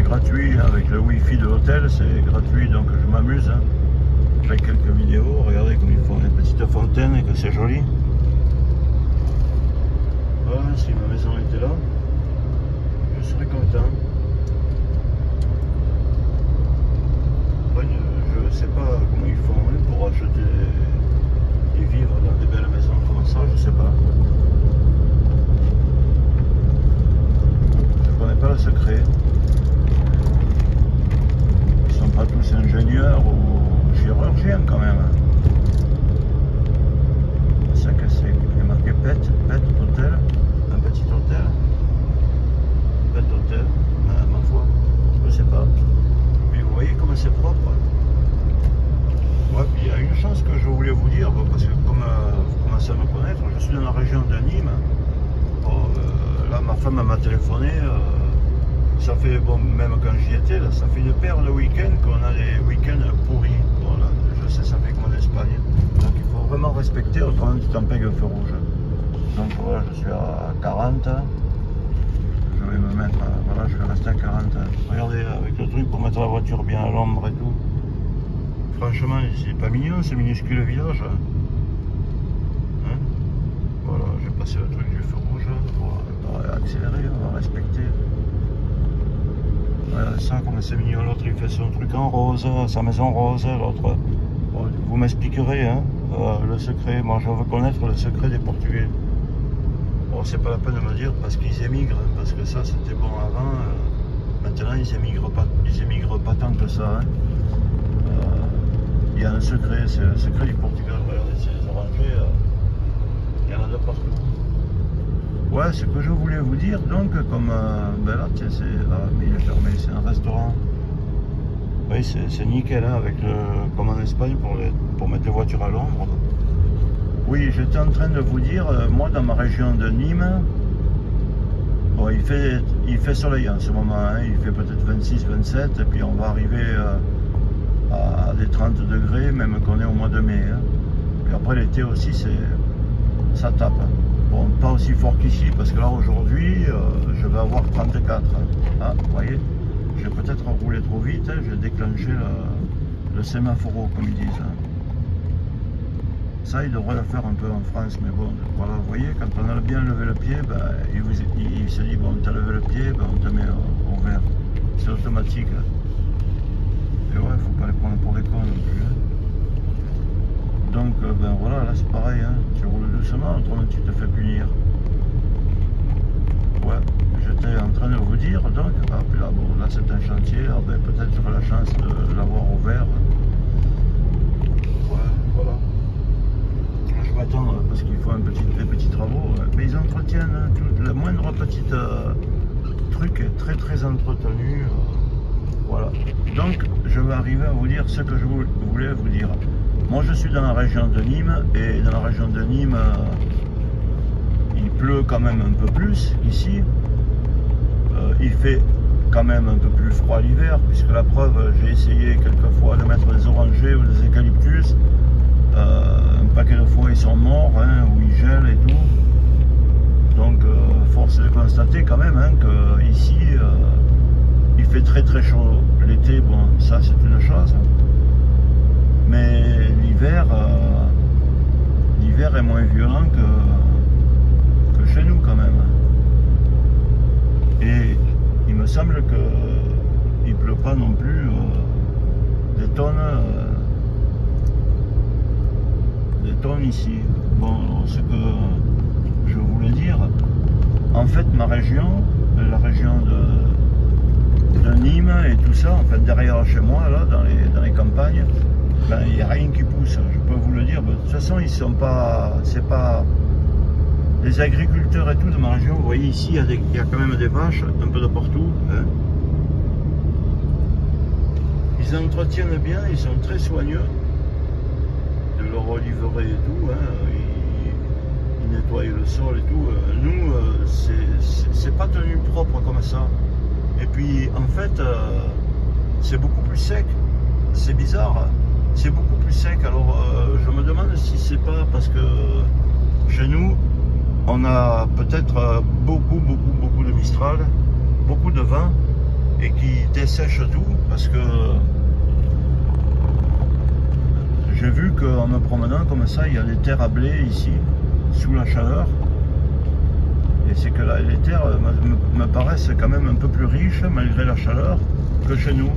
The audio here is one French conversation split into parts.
gratuit avec le wifi de l'hôtel, c'est gratuit, donc je m'amuse. Hein. Je fais quelques vidéos, regardez comme ils font les petites fontaines et que c'est joli. Voilà, si ma maison était là, je serais content. Après, je ne sais pas comment ils font hein, pour acheter et vivre dans des belles maisons comme ça, je sais pas. Je connais pas le secret. Ils sont pas tous ingénieurs ou chirurgiens quand même. C'est ça que c'est. Il est marqué Pet Hôtel, un petit hôtel. Pet Hôtel, ma foi, je sais pas. Mais vous voyez comme c'est propre. Ouais, puis il y a une chose que je voulais vous dire, parce que comme vous commencez à me connaître, je suis dans la région de Nîmes. Bon, là, ma femme m'a téléphoné. Ça fait, bon, même quand j'y étais, là, ça fait une paire de week-ends qu'on a des week-ends pourris. Bon, là, je sais, ça fait comme en Espagne. Donc il faut vraiment respecter, autrement tu t'en payes un feu rouge. Donc voilà, je suis à 40. Je vais me mettre, voilà, je vais rester à 40. Regardez, avec le truc pour mettre la voiture bien à l'ombre et tout. Franchement, c'est pas mignon, c'est minuscule le village. Hein, voilà, j'ai passé le truc du feu rouge. On va accélérer, on va respecter. Voilà, ça, comme c'est mignon, l'autre il fait son truc en rose, sa maison rose, l'autre. Bon, vous m'expliquerez hein, le secret. Moi, je veux connaître le secret des Portugais. Bon, c'est pas la peine de me dire parce qu'ils émigrent, hein, parce que ça c'était bon avant. Maintenant, ils émigrent pas tant que ça. Hein. Il y a un secret, c'est le secret du Portugal. Regardez, c'est les orangers, il y en a de partout. Ouais, ce que je voulais vous dire, donc, comme ben là, tiens, c'est. Ah, mais il est fermé, c'est un restaurant. Oui, c'est nickel, hein, avec le. Comme en Espagne, pour mettre les voitures à l'ombre. Oui, j'étais en train de vous dire, moi, dans ma région de Nîmes, bon, il fait soleil en ce moment, hein, il fait peut-être 26, 27, et puis on va arriver à des 30 degrés, même qu'on est au mois de mai. Hein. Et après, l'été aussi, ça tape. Hein. Bon, pas aussi fort qu'ici, parce que là aujourd'hui, je vais avoir 34. Ah, vous voyez, j'ai peut-être roulé trop vite, hein, j'ai déclenché le sémaphoro, comme ils disent. Ça, ils devraient le faire un peu en France, mais bon, voilà, vous voyez, quand on a bien levé le pied, ben, il se dit, bon, t'as levé le pied, ben, on te met au vert. C'est automatique. Et ouais, faut pas les prendre pour les cons non plus. Hein. Donc ben voilà, là c'est pareil, hein. Tu roules doucement, autrement tu te fais punir. Ouais, j'étais en train de vous dire, donc, ah, puis là, bon, là c'est un chantier, ah, ben, peut-être j'aurai la chance de l'avoir au vert. Ouais, voilà. Je vais attendre parce qu'il faut des petits travaux, mais ils entretiennent hein, tout, le moindre petit truc est très très entretenu. Voilà. Donc, je vais arriver à vous dire ce que je voulais vous dire. Moi, je suis dans la région de Nîmes, et dans la région de Nîmes, il pleut quand même un peu plus qu'ici. Il fait quand même un peu plus froid l'hiver, puisque la preuve, j'ai essayé quelquefois de mettre des orangers ou des eucalyptus. Un paquet de fois, ils sont morts, hein, ou ils gèlent et tout. Donc, force est de constater quand même hein, que ici, il fait très très chaud l'été, bon ça c'est une chose, mais l'hiver est moins violent que chez nous quand même. Et il me semble que il pleut pas non plus des tonnes ici. Bon, ce que je voulais dire, en fait ma région, la région de Nîmes et tout ça, en fait derrière chez moi, là, dans les campagnes, ben, il n'y a rien qui pousse, je peux vous le dire. De toute façon, ils sont pas, c'est pas les agriculteurs et tout de ma région. Vous voyez ici, il y a quand même des vaches un peu de partout. Hein. Ils entretiennent bien, ils sont très soigneux de leur oliverie et tout. Hein. Ils nettoient le sol et tout. Nous, c'est pas tenu propre comme ça. Et puis en fait, c'est beaucoup plus sec. C'est bizarre. C'est beaucoup plus sec. Alors je me demande si c'est pas parce que chez nous, on a peut-être beaucoup de Mistral, beaucoup de vent. et qui dessèche tout, parce que j'ai vu qu'en me promenant comme ça, il y a des terres à blé ici, sous la chaleur. Et c'est que là, les terres me paraissent quand même un peu plus riches, malgré la chaleur, que chez nous.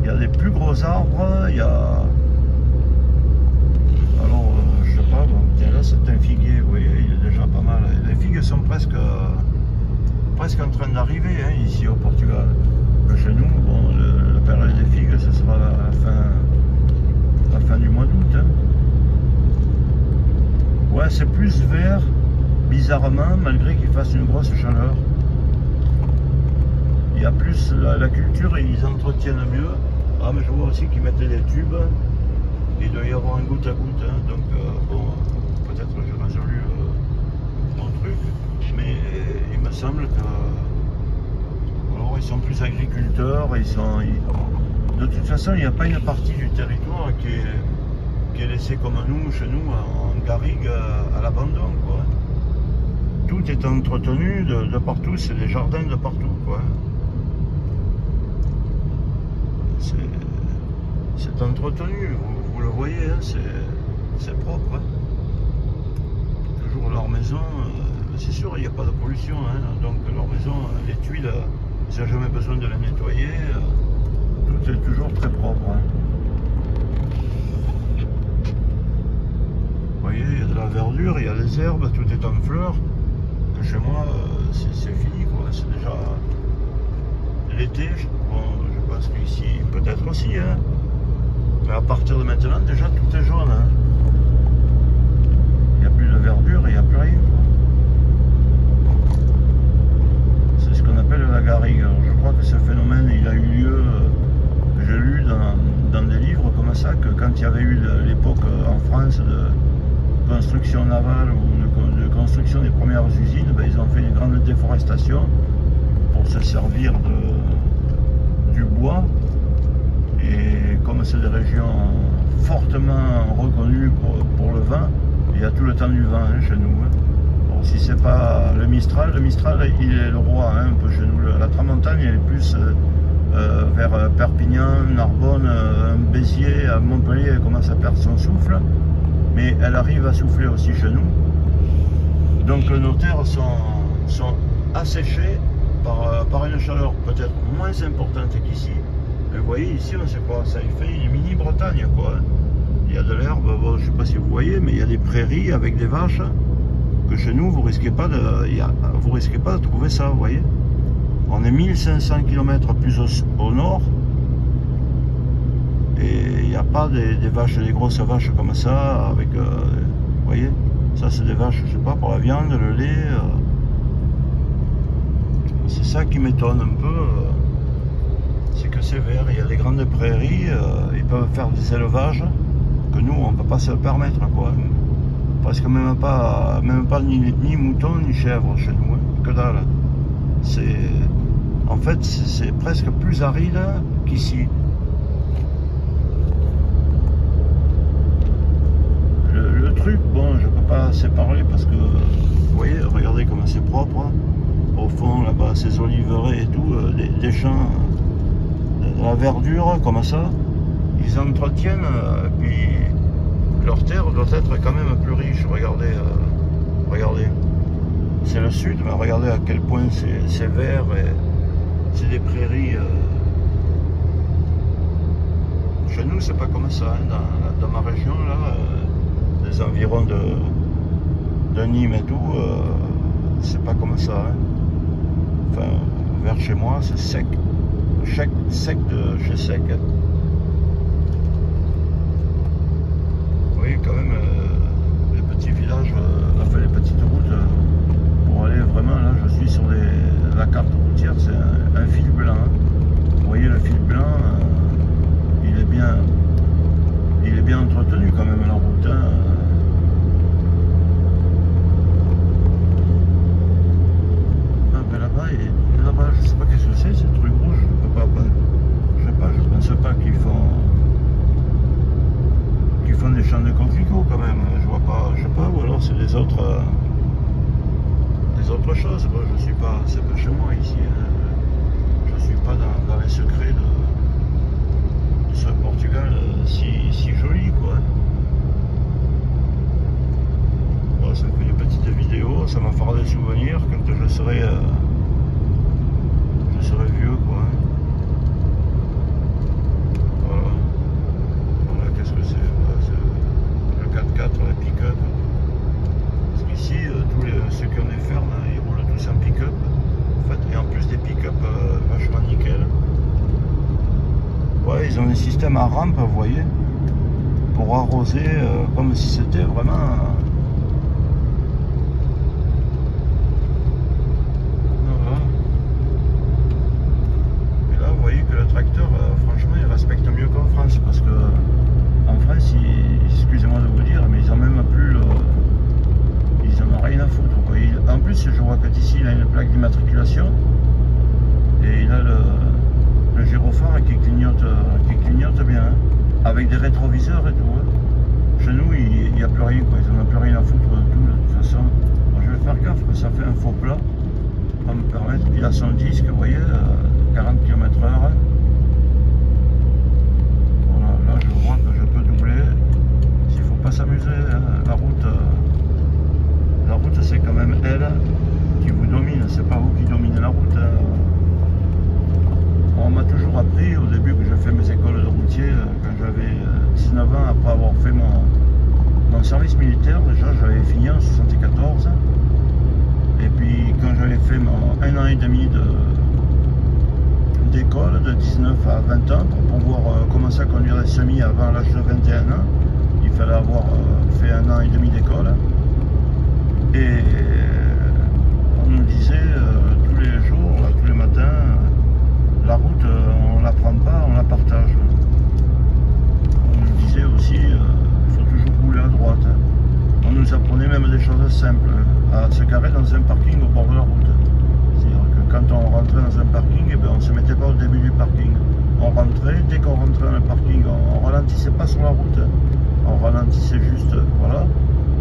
Il y a des plus gros arbres, il y a... Alors, je sais pas, bon, tiens, là c'est un figuier, vous voyez, il est déjà pas mal. Les figues sont presque en train d'arriver, hein, ici au Portugal. Que chez nous, bon, la période des figues, ce sera la fin du mois d'août. Hein. Ouais, c'est plus vert, bizarrement, malgré qu'il fasse une grosse chaleur. Il y a plus la culture, et ils entretiennent mieux. Ah, mais je vois aussi qu'ils mettaient des tubes. Il doit y avoir un goutte à goutte. Hein. Donc, bon, peut-être que j'ai résolu mon truc. Mais il me semble que... Alors, ils sont plus agriculteurs. De toute façon, il n'y a pas une partie du territoire qui est laissée comme nous, chez nous, en garrigue à l'abandon, quoi. Tout est entretenu de partout. C'est des jardins de partout, quoi. C'est entretenu, vous le voyez, hein, c'est propre. Hein. Toujours leur maison, c'est sûr, il n'y a pas de pollution, hein, donc leur maison, les tuiles, ils n'ont jamais besoin de les nettoyer, tout est toujours très propre. Hein. Vous voyez, il y a de la verdure, il y a des herbes, tout est en fleurs. Que chez moi, c'est fini, quoi, c'est déjà l'été. Bon, je pense qu'ici, peut-être aussi, hein. Mais à partir de maintenant, déjà, tout est jaune. Hein. Il n'y a plus de verdure, il n'y a plus rien. C'est ce qu'on appelle la garrigue. Alors, je crois que ce phénomène, il a eu lieu, j'ai lu dans des livres comme ça, que quand il y avait eu l'époque en France de construction navale ou de construction des premières usines, ben, ils ont fait une grande déforestation pour se servir du bois. Et comme c'est des régions fortement reconnues pour le vin, il y a tout le temps du vin, hein, chez nous. Hein. Bon, si c'est pas le Mistral il est le roi, hein, un peu chez nous. La Tramontane, il est plus vers Perpignan, Narbonne, Béziers, à Montpellier, elle commence à perdre son souffle. Mais elle arrive à souffler aussi chez nous. Donc nos terres sont asséchées par une chaleur peut-être moins importante qu'ici. Vous voyez, ici, on sait quoi, ça fait une mini-Bretagne, quoi. Il y a de l'herbe, bon, je ne sais pas si vous voyez, mais il y a des prairies avec des vaches, que chez nous, vous risquez pas de trouver ça, vous voyez. On est 1500 km plus au nord, et il n'y a pas des vaches, des grosses vaches comme ça, avec, vous voyez, ça c'est des vaches, je sais pas, pour la viande, le lait, c'est ça qui m'étonne un peu. C'est que c'est vert, il y a des grandes prairies, ils peuvent faire des élevages que nous on ne peut pas se le permettre, quoi. Presque même pas ni moutons ni chèvres chez nous, hein, que dalle. En fait c'est presque plus aride qu'ici. Le truc, bon, je peux pas assez parler parce que vous voyez, regardez comment c'est propre. Hein. Au fond là-bas, ces oliveraies et tout, des champs. De la verdure comme ça, ils entretiennent, puis leur terre doit être quand même plus riche. Regardez, regardez, c'est le sud, mais regardez à quel point c'est vert et c'est des prairies. Chez nous, c'est pas comme ça, hein, dans ma région là, les environs de Nîmes et tout, c'est pas comme ça. Hein. Enfin, vers chez moi, c'est sec. Sec de chez sec. Vous voyez quand même les petits villages, enfin les petites routes, pour aller vraiment, là je suis sur la carte routière, c'est un fil blanc. Hein. Vous voyez le fil blanc, il est bien entretenu quand même la route. Hein. Ah ben là-bas, je sais pas qu'est-ce que c'est, ce truc rouge. Je pense pas qu'ils font des champs de coquelicots quand même. Je vois pas, je sais pas, ou alors c'est des autres choses. Bon, je suis pas, c'est pas chez moi ici. Hein. souvenirs quand je serai vieux, quoi. Voilà. Voilà, qu'est-ce que c'est? Le 4x4, la pick-up. Parce qu'ici, ceux qui ont des fermes, ils roulent tous en pick-up. En fait, et en plus des pick-up vachement nickel. Ouais, ils ont un système à rampe, vous voyez, pour arroser comme si c'était vraiment... Voilà. Et là, vous voyez que le tracteur, franchement, il respecte mieux qu'en France, parce que en France, excusez-moi de vous dire, mais ils n'ont même plus ils en ont rien à foutre, quoi. En plus, je vois qu'ici, il a une plaque d'immatriculation et il a le gyrophare qui clignote bien, hein, avec des rétroviseurs et tout. Hein. Chez nous, il n'y a plus rien, quoi. Ils n'en ont plus rien à foutre de tout, de toute façon. Bon, je vais faire gaffe que ça fait un faux plat. On va me permettre. Il a son disque, vous voyez, 40 km/h. Voilà, là je vois que je peux doubler. Il ne faut pas s'amuser, hein. La route c'est quand même elle qui vous domine, c'est pas vous qui dominez la route. Hein. On m'a toujours appris au début que j'ai fait mes écoles de routier, quand j'avais 19 ans, après avoir fait mon service militaire. Déjà j'avais fini en 74, et puis quand j'avais fait mon 1 an et demi d'école, de 19 à 20 ans, pour pouvoir commencer à conduire les semis avant l'âge de 21 ans, il fallait avoir fait 1 an et demi d'école. Et on nous disait tous les jours, tous les matins, la route, on ne la prend pas, on la partage. On nous disait aussi, il faut toujours rouler à droite. On nous apprenait même des choses simples, à se garer dans un parking au bord de la route. C'est-à-dire que quand on rentrait dans un parking, eh bien, on ne se mettait pas au début du parking. On rentrait, dès qu'on rentrait dans le parking, on ne ralentissait pas sur la route. On ralentissait juste, voilà.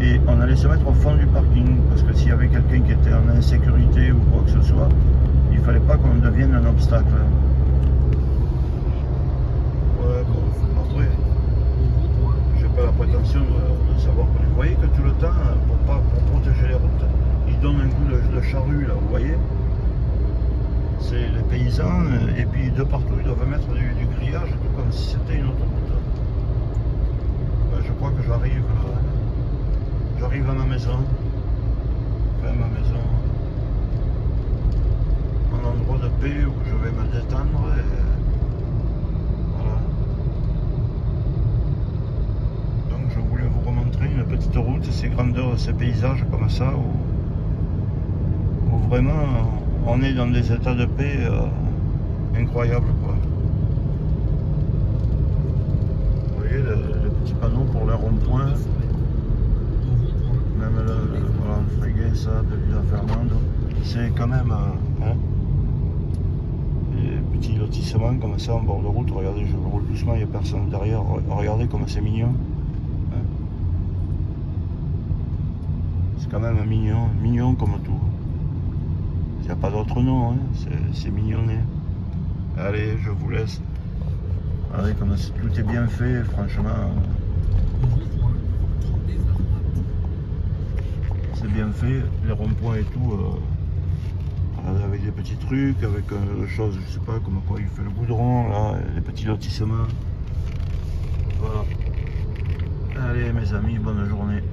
Et on allait se mettre au fond du parking, parce que s'il y avait quelqu'un qui était en insécurité ou quoi que ce soit, il ne fallait pas qu'on devienne un obstacle. Ouais, bon, après, j'ai pas la prétention de savoir conduire. Vous voyez que tout le temps, pour protéger les routes, ils donnent un coup de charrue, là, vous voyez. C'est les paysans, et puis de partout, ils doivent mettre du grillage, tout comme si c'était une autoroute. Ouais, je crois que j'arrive à ma maison, un endroit de paix où je vais me détendre et voilà. Donc je voulais vous remontrer une petite route, ces grandeurs, ces paysages comme ça où vraiment on est dans des états de paix incroyables, quoi. Vous voyez le petit panneau pour le rond-point. Même le Fréguet, ça, de Villa Fernando, c'est quand même hein, des petits lotissements comme ça en bord de route. Regardez, je roule doucement, il n'y a personne derrière. Regardez comme c'est mignon. Hein. C'est quand même mignon comme tout. Il n'y a pas d'autre nom, hein. C'est mignonné. Allez, je vous laisse. Allez, comme tout est bien fait, franchement. C'est bien fait, les ronds-points et tout, avec des petits trucs, avec des choses, je sais pas, comme quoi il fait le goudron, là, les petits lotissements. Voilà. Allez mes amis, bonne journée.